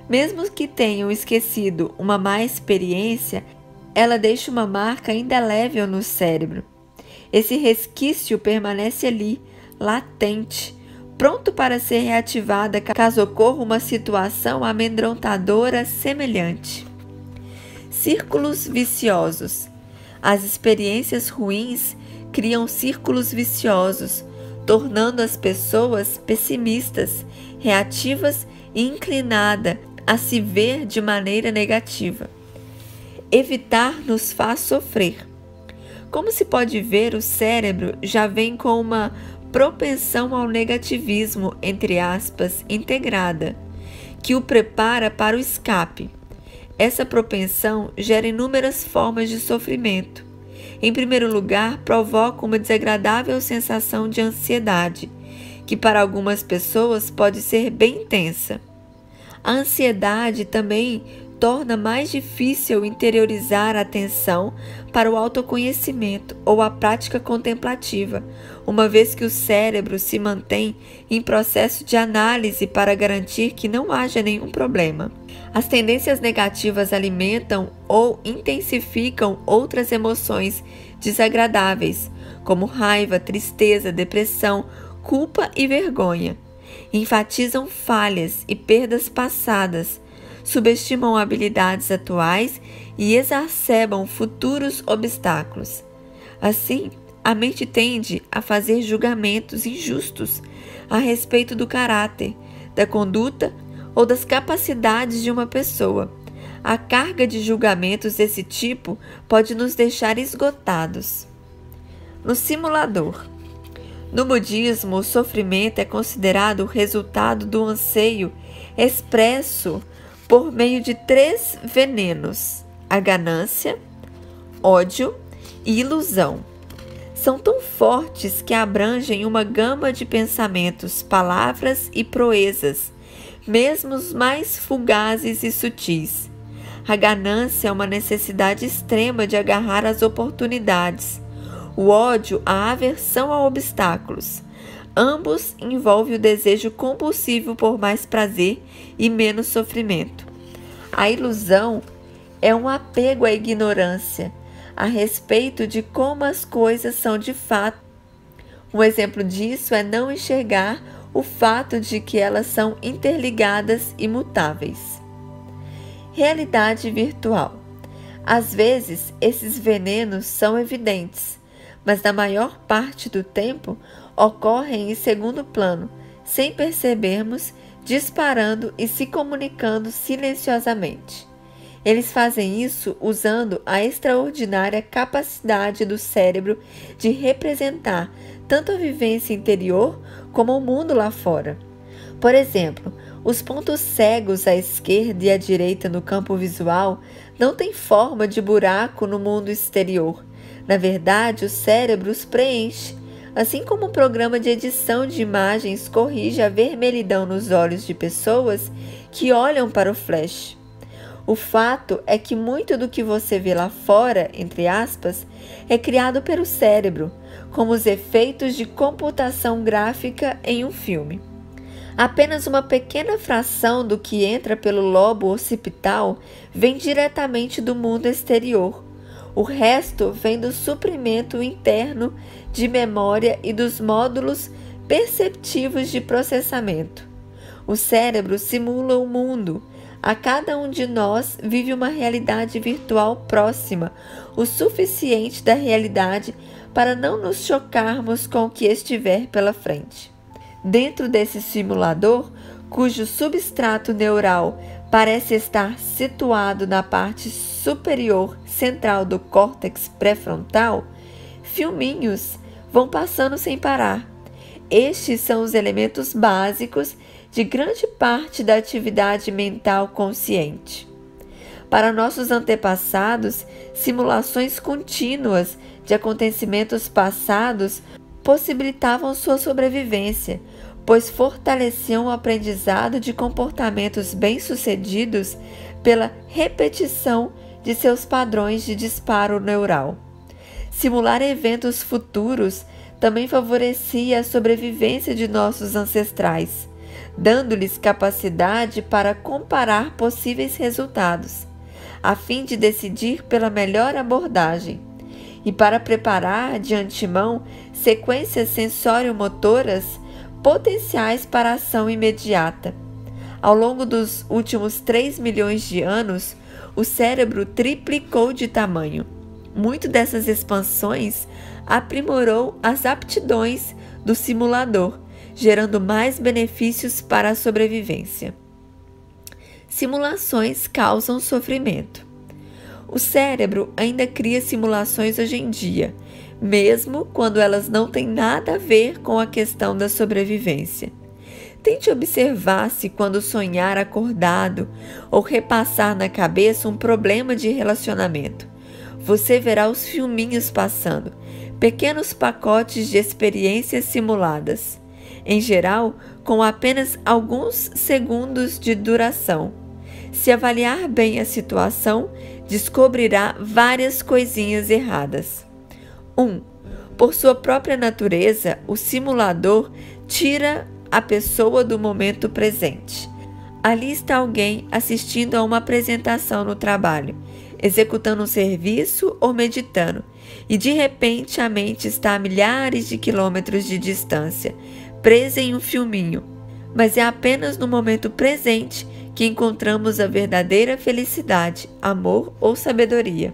Mesmo que tenham esquecido uma má experiência, ela deixa uma marca indelével no cérebro. Esse resquício permanece ali, latente, pronto para ser reativada caso ocorra uma situação amedrontadora semelhante. Círculos viciosos. As experiências ruins criam círculos viciosos, tornando as pessoas pessimistas, reativas e inclinadas a se ver de maneira negativa. Evitar nos faz sofrer. Como se pode ver, o cérebro já vem com uma propensão ao negativismo, entre aspas, integrada, que o prepara para o escape. Essa propensão gera inúmeras formas de sofrimento. Em primeiro lugar, provoca uma desagradável sensação de ansiedade, que para algumas pessoas pode ser bem intensa. A ansiedade também torna mais difícil interiorizar a atenção para o autoconhecimento ou a prática contemplativa, uma vez que o cérebro se mantém em processo de análise para garantir que não haja nenhum problema. As tendências negativas alimentam ou intensificam outras emoções desagradáveis, como raiva, tristeza, depressão, culpa e vergonha. Enfatizam falhas e perdas passadas, subestimam habilidades atuais e exacerbam futuros obstáculos. Assim, a mente tende a fazer julgamentos injustos a respeito do caráter, da conduta ou das capacidades de uma pessoa. A carga de julgamentos desse tipo pode nos deixar esgotados. No simulador. No budismo, o sofrimento é considerado o resultado do anseio expresso por meio de 3 venenos: a ganância, ódio e ilusão. São tão fortes que abrangem uma gama de pensamentos, palavras e proezas, mesmo os mais fugazes e sutis. A ganância é uma necessidade extrema de agarrar as oportunidades. O ódio, a aversão a obstáculos. Ambos envolvem o desejo compulsivo por mais prazer e menos sofrimento. A ilusão é um apego à ignorância a respeito de como as coisas são de fato. Um exemplo disso é não enxergar o fato de que elas são interligadas e mutáveis. Realidade virtual. Às vezes, esses venenos são evidentes, mas na maior parte do tempo ocorrem em segundo plano, sem percebermos, disparando e se comunicando silenciosamente. Eles fazem isso usando a extraordinária capacidade do cérebro de representar tanto a vivência interior como o mundo lá fora. Por exemplo, Os pontos cegos à esquerda e à direita no campo visual não têm forma de buraco no mundo exterior. Na verdade, o cérebro os preenche, assim como um programa de edição de imagens corrige a vermelhidão nos olhos de pessoas que olham para o flash. O fato é que muito do que você vê lá fora, entre aspas, é criado pelo cérebro, como os efeitos de computação gráfica em um filme. Apenas uma pequena fração do que entra pelo lobo occipital vem diretamente do mundo exterior. O resto vem do suprimento interno de memória e dos módulos perceptivos de processamento. O cérebro simula o mundo. A cada um de nós vive uma realidade virtual próxima, o suficiente da realidade para não nos chocarmos com o que estiver pela frente. Dentro desse simulador, cujo substrato neural parece estar situado na parte superior central do córtex pré-frontal, filminhos vão passando sem parar. Estes são os elementos básicos de grande parte da atividade mental consciente. Para nossos antepassados, simulações contínuas de acontecimentos passados possibilitavam sua sobrevivência, pois fortaleciam o aprendizado de comportamentos bem-sucedidos pela repetição de seus padrões de disparo neural. Simular eventos futuros também favorecia a sobrevivência de nossos ancestrais, dando-lhes capacidade para comparar possíveis resultados, a fim de decidir pela melhor abordagem, e para preparar de antemão sequências sensório-motoras potenciais para ação imediata. Ao longo dos últimos 3 milhões de anos, o cérebro triplicou de tamanho. Muito dessas expansões aprimorou as aptidões do simulador, gerando mais benefícios para a sobrevivência. Simulações causam sofrimento. O cérebro ainda cria simulações hoje em dia, mesmo quando elas não têm nada a ver com a questão da sobrevivência. Tente observar se, quando sonhar acordado ou repassar na cabeça um problema de relacionamento, você verá os filminhos passando, pequenos pacotes de experiências simuladas, em geral com apenas alguns segundos de duração. Se avaliar bem a situação, descobrirá várias coisinhas erradas. 1. Por sua própria natureza, o simulador tira a pessoa do momento presente. Ali está alguém assistindo a uma apresentação no trabalho, executando um serviço ou meditando, e de repente a mente está a milhares de quilômetros de distância, presa em um filminho. Mas é apenas no momento presente que encontramos a verdadeira felicidade, amor ou sabedoria.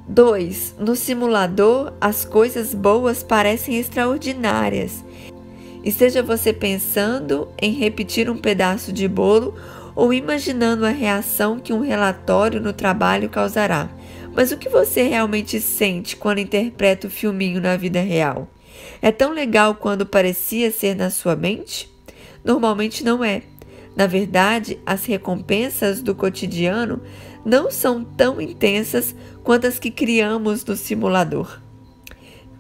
2. No simulador, as coisas boas parecem extraordinárias. Esteja você pensando em repetir um pedaço de bolo ou imaginando a reação que um relatório no trabalho causará. Mas o que você realmente sente quando interpreta o filminho na vida real? É tão legal quando parecia ser na sua mente? Normalmente não é. Na verdade, as recompensas do cotidiano não são tão intensas quanto as que criamos no simulador.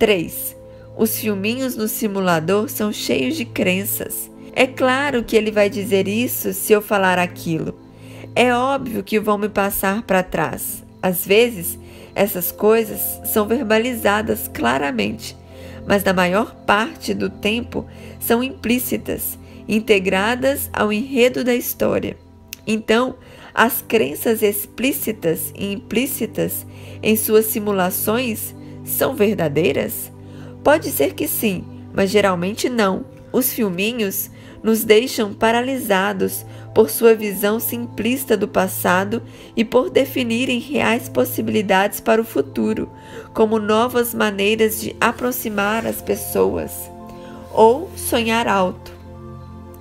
3. Os filminhos no simulador são cheios de crenças. É claro que ele vai dizer isso se eu falar aquilo. É óbvio que vão me passar para trás. Às vezes, essas coisas são verbalizadas claramente, mas na maior parte do tempo são implícitas, integradas ao enredo da história. Então, as crenças explícitas e implícitas em suas simulações são verdadeiras? Pode ser que sim, mas geralmente não. Os filminhos nos deixam paralisados por sua visão simplista do passado e por definirem reais possibilidades para o futuro, como novas maneiras de aproximar as pessoas ou sonhar alto.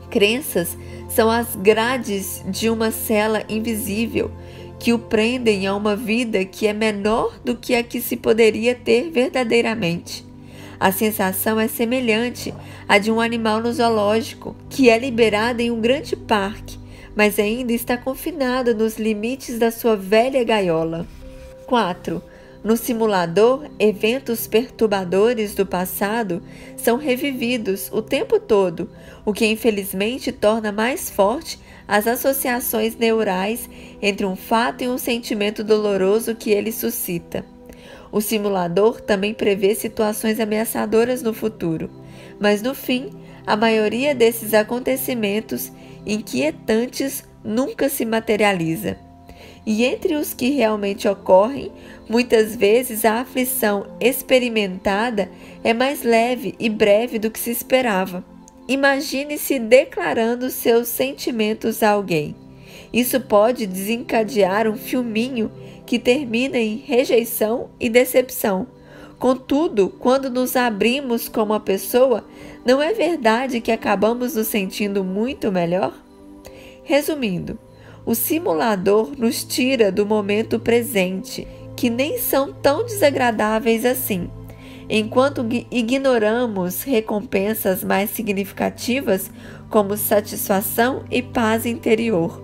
Crenças são as grades de uma cela invisível que o prendem a uma vida que é menor do que a que se poderia ter verdadeiramente. A sensação é semelhante à de um animal no zoológico, que é liberado em um grande parque, mas ainda está confinado nos limites da sua velha gaiola. 4. No simulador, eventos perturbadores do passado são revividos o tempo todo, o que infelizmente torna mais forte as associações neurais entre um fato e um sentimento doloroso que ele suscita. O simulador também prevê situações ameaçadoras no futuro, mas no fim, a maioria desses acontecimentos inquietantes nunca se materializa. E entre os que realmente ocorrem, muitas vezes a aflição experimentada é mais leve e breve do que se esperava. Imagine-se declarando seus sentimentos a alguém. Isso pode desencadear um filminho que termina em rejeição e decepção. Contudo, quando nos abrimos com uma pessoa, não é verdade que acabamos nos sentindo muito melhor? Resumindo, o simulador nos tira do momento presente, que nem são tão desagradáveis assim, enquanto ignoramos recompensas mais significativas como satisfação e paz interior.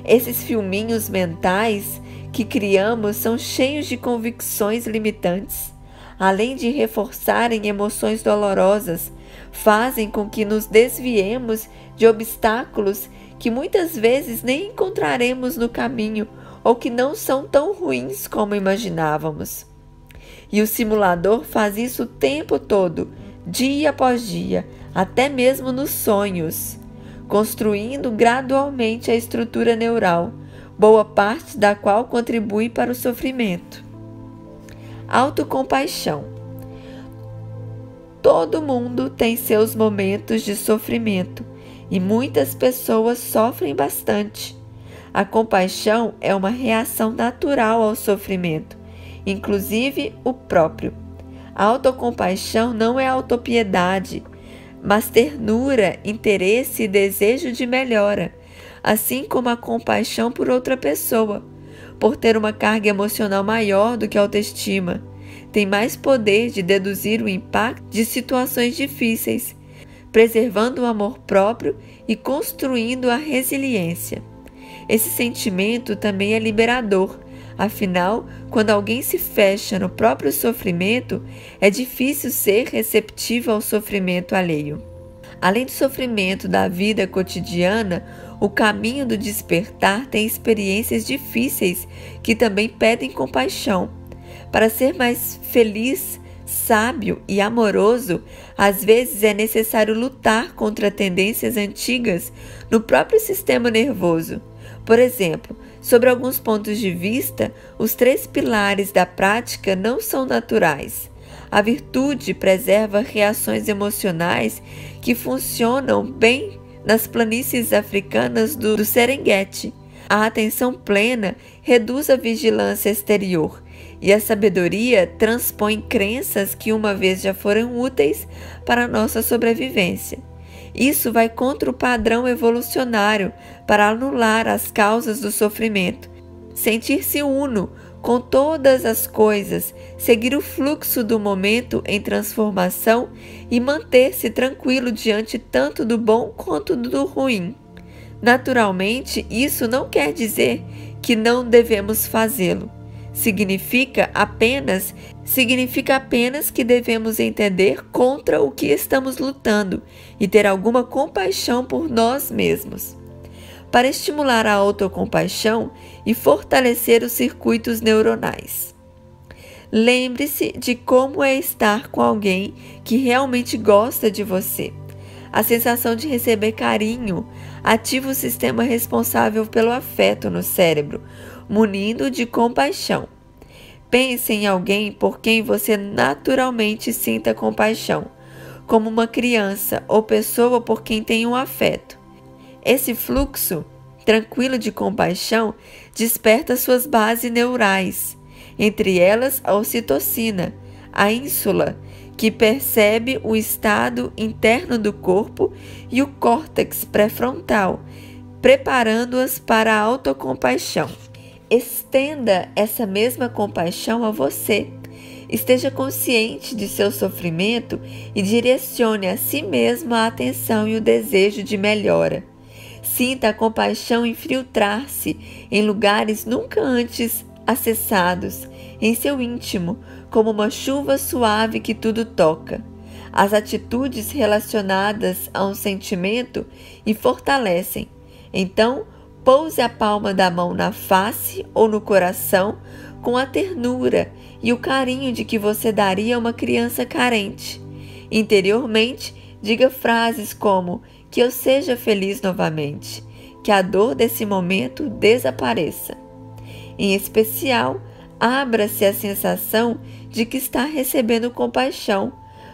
Esses filminhos mentais que criamos são cheios de convicções limitantes. Além de reforçarem emoções dolorosas, fazem com que nos desviemos de obstáculos que muitas vezes nem encontraremos no caminho ou que não são tão ruins como imaginávamos. E o simulador faz isso o tempo todo, dia após dia, até mesmo nos sonhos, construindo gradualmente a estrutura neural, boa parte da qual contribui para o sofrimento. Autocompaixão. Todo mundo tem seus momentos de sofrimento e muitas pessoas sofrem bastante. A compaixão é uma reação natural ao sofrimento, inclusive o próprio. A autocompaixão não é autopiedade, mas ternura, interesse e desejo de melhora, assim como a compaixão por outra pessoa, por ter uma carga emocional maior do que a autoestima, tem mais poder de deduzir o impacto de situações difíceis, preservando o amor próprio e construindo a resiliência. Esse sentimento também é liberador. Afinal, quando alguém se fecha no próprio sofrimento, é difícil ser receptivo ao sofrimento alheio. Além do sofrimento da vida cotidiana, o caminho do despertar tem experiências difíceis que também pedem compaixão. Para ser mais feliz, sábio e amoroso, às vezes é necessário lutar contra tendências antigas no próprio sistema nervoso. Por exemplo, sobre alguns pontos de vista, os 3 pilares da prática não são naturais. A virtude preserva reações emocionais que funcionam bem nas planícies africanas do Serengeti. A atenção plena reduz a vigilância exterior e a sabedoria transpõe crenças que uma vez já foram úteis para a nossa sobrevivência. Isso vai contra o padrão evolucionário para anular as causas do sofrimento. Sentir-se uno com todas as coisas, seguir o fluxo do momento em transformação e manter-se tranquilo diante tanto do bom quanto do ruim. Naturalmente, isso não quer dizer que não devemos fazê-lo. Significa apenas que devemos entender contra o que estamos lutando e ter alguma compaixão por nós mesmos. Para estimular a autocompaixão e fortalecer os circuitos neuronais. Lembre-se de como é estar com alguém que realmente gosta de você. A sensação de receber carinho ativa o sistema responsável pelo afeto no cérebro, munindo de compaixão. Pense em alguém por quem você naturalmente sinta compaixão, como uma criança ou pessoa por quem tem um afeto. Esse fluxo tranquilo de compaixão desperta suas bases neurais, entre elas a ocitocina, a ínsula, que percebe o estado interno do corpo, e o córtex pré-frontal, preparando-as para a autocompaixão. Estenda essa mesma compaixão a você. Esteja consciente de seu sofrimento e direcione a si mesmo a atenção e o desejo de melhora. Sinta a compaixão infiltrar-se em lugares nunca antes acessados, em seu íntimo, como uma chuva suave que tudo toca. As atitudes relacionadas a um sentimento e fortalecem. Então, pouse a palma da mão na face ou no coração com a ternura e o carinho de que você daria a uma criança carente. Interiormente, diga frases como: que eu seja feliz novamente, que a dor desse momento desapareça. Em especial, abra-se à sensação de que está recebendo compaixão.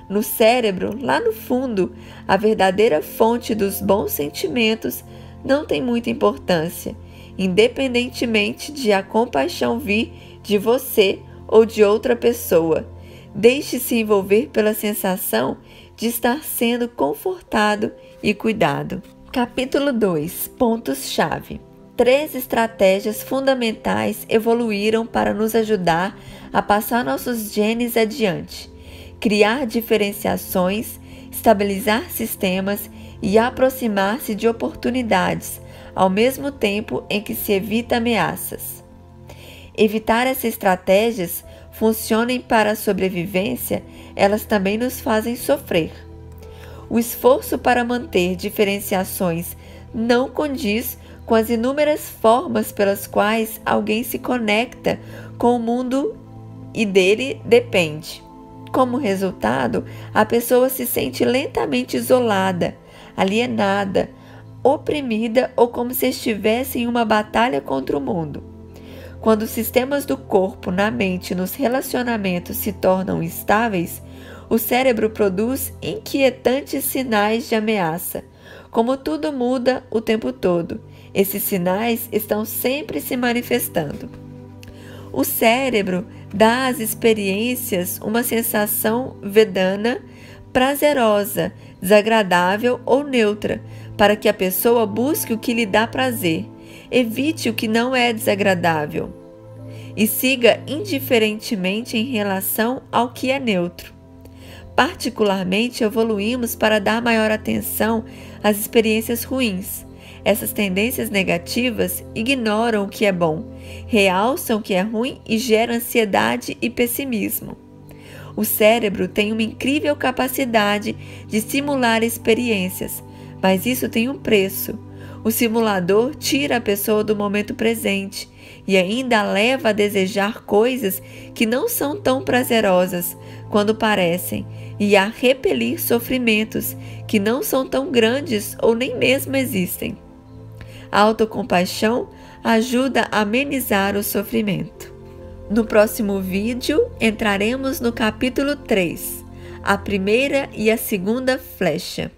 No cérebro, lá no fundo, a verdadeira fonte dos bons sentimentos não tem muita importância, independentemente de a compaixão vir de você ou de outra pessoa. Deixe-se envolver pela sensação de estar sendo confortado e cuidado. Capítulo 2. Pontos-chave. 3 estratégias fundamentais evoluíram para nos ajudar a passar nossos genes adiante: criar diferenciações, estabilizar sistemas e aproximar-se de oportunidades, ao mesmo tempo em que se evita ameaças. Evitar essas estratégias funcionem para a sobrevivência, elas também nos fazem sofrer. O esforço para manter diferenciações não condiz com as inúmeras formas pelas quais alguém se conecta com o mundo e dele depende. Como resultado, a pessoa se sente lentamente isolada, alienada, oprimida ou como se estivesse em uma batalha contra o mundo. Quando os sistemas do corpo, na mente e nos relacionamentos se tornam instáveis, o cérebro produz inquietantes sinais de ameaça. Como tudo muda o tempo todo, esses sinais estão sempre se manifestando. O cérebro dá às experiências uma sensação vedana, prazerosa, desagradável ou neutra, para que a pessoa busque o que lhe dá prazer. Evite o que não é desagradável e siga indiferentemente em relação ao que é neutro. Particularmente, evoluímos para dar maior atenção às experiências ruins. Essas tendências negativas ignoram o que é bom, realçam o que é ruim e geram ansiedade e pessimismo. O cérebro tem uma incrível capacidade de simular experiências, mas isso tem um preço. O simulador tira a pessoa do momento presente e ainda a leva a desejar coisas que não são tão prazerosas quando parecem e a repelir sofrimentos que não são tão grandes ou nem mesmo existem. A autocompaixão ajuda a amenizar o sofrimento. No próximo vídeo, entraremos no capítulo 3, a primeira e a segunda flecha.